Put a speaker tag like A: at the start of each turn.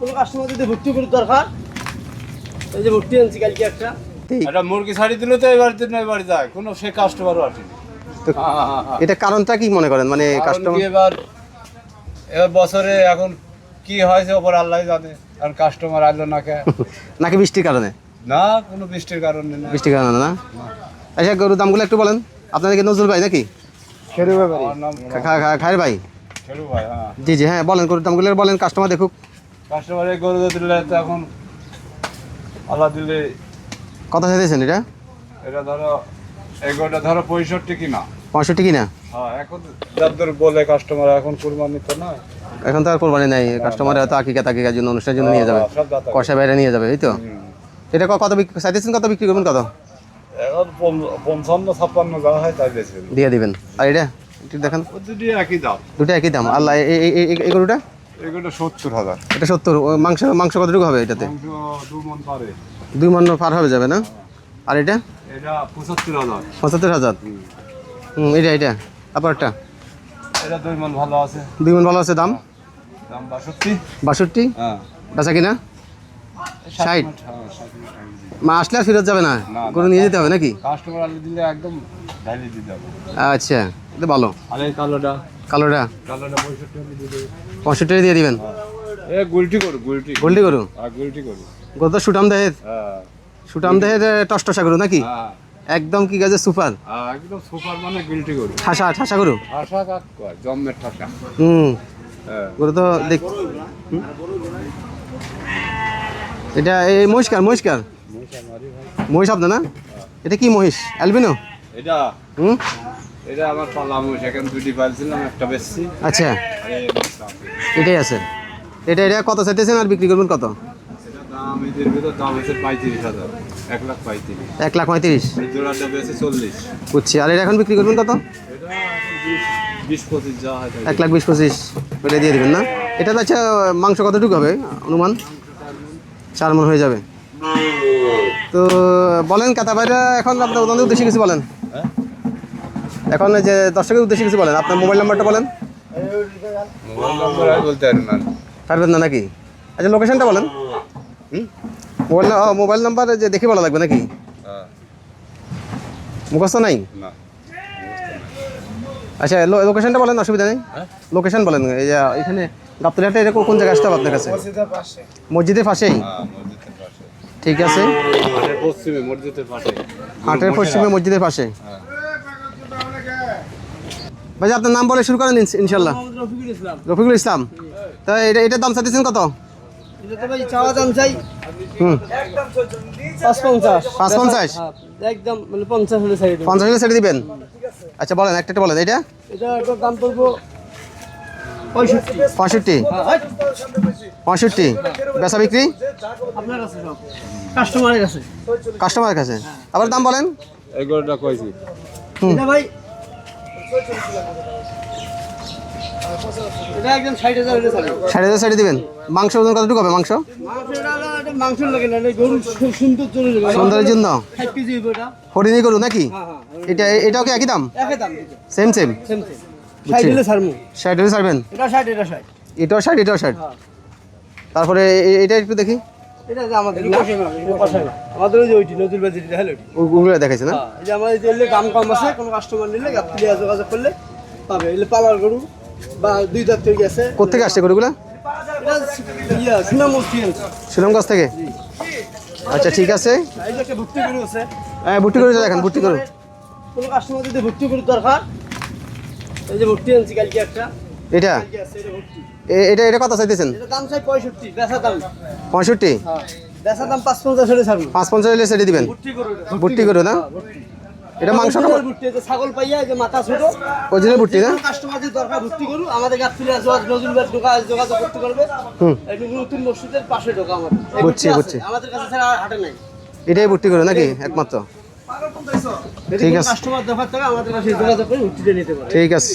A: কোনো কাস্টমার যদি ভর্তি করে দরকার, এই যে ভর্তি আনছি কালকে একটা।
B: একটা মুরগি ছাড়ি দিলে তো এবার দিন এবার যায়, কোনো সে কাস্টমারও আসেনি।
C: এটা কারণটা কি মনে করেন, মানে কাস্টমার
B: এবার বছরে এখন কি হয়েছে ওপর আল্লাহ জানে, আর কাস্টমার আসলো না কে
C: নাকি বৃষ্টির কারণে?
B: না, কোনো বৃষ্টির কারণে না।
C: বৃষ্টির কারণে না। আচ্ছা, গরুর দামগুলো একটু বলেন। আপনাদের কি নজরুল ভাই নাকি?
B: আমার নাম
C: খায়ের ভাই?
B: খেলু ভাই। হ্যাঁ,
C: জি জি, হ্যাঁ বলেন, গরুর দামগুলো বলেন, কাস্টমার দেখুক।
B: কাস্টমার এই গরু দিলে তো এখন আল্লাহ দিলে।
C: কত চাইতেছেন এটা?
B: এটা ধরো এই গরুটা ধরো 65 কিনা।
C: 65 কিনা?
B: হ্যাঁ, এখন যাদের বলে কাস্টমার এখন কুরবানি তো নয়,
C: এখন তো আর কোরবানি নাই, কাস্টমার হয়তো আকিকার জন্য, অনুষ্ঠানের জন্য নিয়ে যাবে,
B: সব দাতা।
C: কষা বাইরে নিয়ে যাবে, এই তো। এটা কত বিক্রি চাইতেছেন, কত বিক্রি করবেন, কত
B: এখন 55-56 যা হয় তাই বেশি
C: দিয়ে দিবেন? আর এটা একটু দেখেন,
B: দুটি একই দাম।
C: দুটো একই দাম। আল্লাহ, এই গরুটা
B: এগুলো 70,000।
C: এটা 70। মাংস কতটুকু হবে এটাতে?
B: 2 মণ পারে।
C: 2 মণ পার হবে যাবে না? আর এটা
B: এটা 75,000।
C: 75,000। এটা আপনারটা?
B: এটা 2 মণ ভালো আছে।
C: 2 মণ ভালো আছে, দাম?
B: দাম 62।
C: 62?
B: হ্যাঁ,
C: বেচা কিনা 60? মা আসলে আর ফেরত যাবে না,
B: না,
C: গরু নিয়ে যেতে হবে নাকি?
B: কাস্টমার আলি দিলে একদম ঢালি দিতে হবে।
C: আচ্ছা, এটা ভালো।
B: আর এই কালোটা
C: 65
B: দিয়ে দেবে।
C: 65 দিয়ে দিবেন।
B: এ গুলটি করু,
C: গোল্ডি গরু?
B: আর গুলটি করু।
C: গরু তো সুটাম দেহের,
B: হ্যাঁ
C: সুটাম দেহের টসটসা গরু নাকি?
B: হ্যাঁ,
C: একদম কি গাছে সুপার
B: একদম সুপার, মানে গুলটি করু।
C: ঠাসা গরু।
B: আশা কাক কয় জম্মের ঠাসা। হ্যাঁ,
C: গরু তো দেখ। এটা এই মহিষকার মহিষ আপনার না? এটা কি মহিষ, অ্যালবিনো?
B: এটা
C: হুম,
B: এটা আমার পালাম, সেখানে দুটি পাইছিলাম, একটা বেশি।
C: আচ্ছা,
B: আর এই একটা আছে।
C: এটাই আছে। এটা কত চাইতেছেন আর বিক্রি করবেন কত?
B: এটা দাম এদের ভিতর দাম আছে 35,000। 1,35,000।
C: 1,35,000।
B: এই জোড়াটা বেশি 40।
C: বুঝছি। আর এটা এখন বিক্রি করবেন কত?
B: এটা এখন 20-25 যা হয় তাই।
C: 1,20,000-25 এটা দিয়ে দেবেন না? এটা তো আচ্ছা, মাংস কতটুকু হবে অনুমান? 4 মণ হয়ে যাবে। তো বলেন কাতা ভাইরা, এখন আপনার ওদের উদ্দেশ্যে কিছু বলেন।
B: হ্যাঁ,
C: এখন যে দর্শকের উদ্দেশ্যে কিছু বলেন, আপনার মোবাইল নাম্বারটা বলেন।
B: মোবাইল নাম্বার আর বলতে পারি না।
C: পারবেন না নাকি? আচ্ছা, লোকেশনটা বলেন। মোবাইল নাম্বার যে দেখে বলা লাগবে নাকি?
B: হ্যাঁ,
C: মুখস্থ নাই?
B: না।
C: আচ্ছা, লোকেশনটা বলেন, অসুবিধা নেই।
B: হ্যাঁ,
C: লোকেশন বলেন। এই যে এখানে গাবতলিহাটে এরকম কোন জায়গায় আসতে হবে আপনার কাছে? মসজিদের পাশেই?
B: হ্যাঁ, মসজিদের পাশে।
C: ঠিক আছে,
B: হাটের পশ্চিমে মসজিদের পাশে।
C: হাটের পশ্চিমে মসজিদের পাশে।
B: হ্যাঁ।
C: ভাই, আপনার নাম বলে শুরু করেন ইনশাল্লাহ।
A: রফিকুল ইসলাম।
C: রফিকুল ইসলাম। তা এটার দাম চাইতেছেন কত?
A: এটা তো ভাই চাওয়া দাম চাই 550।
C: 550?
A: হ্যাঁ, একদম মানে 50 হলে সাইড।
C: 50 হলে ছেড়ে দিবেন? আচ্ছা, বলেন একটা বলেন। এটা
A: এটা দাম পড়বো 65।
C: 65?
A: হ্যাঁ,
C: 65 বেচা বিক্রি
A: আপনার কাছে সব কাস্টমারের কাছে।
C: কাস্টমারের কাছে। আবার দাম বলেন।
B: এই গরুটা কইছি।
A: এটা ভাই এটা একদম 60,000 হলে ছাড়বে।
C: 60,000 ছেড়ে দিবেন। মাংস ওজন কতটুকু হবে? মাংস
A: মাংস লাগে না, গরু সুন্দর চলে যাবে।
C: সৌন্দর্যের জন্য
A: 60 কেজি হবে এটা।
C: হরিণী গরু নাকি?
A: হ্যাঁ,
C: এটাও কি একই দাম?
A: একই দাম।
C: সেম
A: সেম 60 হলে ছাড়বো।
C: 60 হলে ছাড়বেন?
A: এটা 60, এটা 60।
C: এটাও 60, এটাও 60। তারপরে এটা একটু দেখি।
A: এটা যে আমাদের আমাদের ওই যে ওইটি নতুন বাজার এটা হলো
C: ওগুলো দেখাইছে না?
A: এই যে আমাদের দিলে দাম কম আছে, কোনো কাস্টমার নিলে গাবতলি যোগাযোগ করলে পাবে। এলে পালার গরু বা 2 দাঁত থেকে আছে।
C: কোথেকে আসছে গরুগুলা?
A: এটা সুনামস্তি আছে।
C: সুনামগঞ্জ থেকে? আচ্ছা, ঠিক আছে।
A: এই যে একটা ভর্তি গরু আছে।
C: হ্যাঁ, ভর্তি করে দেখেন, ভর্তি করুন।
A: কোনো কাস্টমার যদি ভর্তি গরু দরকার, এই যে ভর্তি আনছি কালকে একটা।
C: এটা
A: কালকে আছে এটা ভর্তি।
C: এটা কত চাইতেছেন?
A: এটা দাম চাই 65, বেচা দাম
C: 65?
A: হ্যাঁ, বেচা দাম 550 হলে ছাড়বো।
C: 550 হলে ছেড়ে দিবেন?
A: ভর্তি গরু এটা।
C: ভর্তি করু না? এটা মাংস
A: ভর্তি আছে, ছাগল পাইয়া এই যে মাথা ছোট।
C: ওজনের ভর্তি না?
A: কাস্টমার যদি দরকার ভর্তি করু, আমাদের গাবতলি নজরুল ভাই যোগাযোগ করতে পারবে। এই নতুন মসজিদের পাশে ঢোকা আমাদের।
C: বুঝছি।
A: আমাদের কাছে ছাড়া আর হাটে নাই।
C: এটাই ভর্তি করু নাকি একমাত্র? ঠিক আছে,
A: কাস্টমার দরকার থাকে আমাদের কাছে যোগাযোগ করে ভর্তিটা নিতে পারে।
C: ঠিক আছে।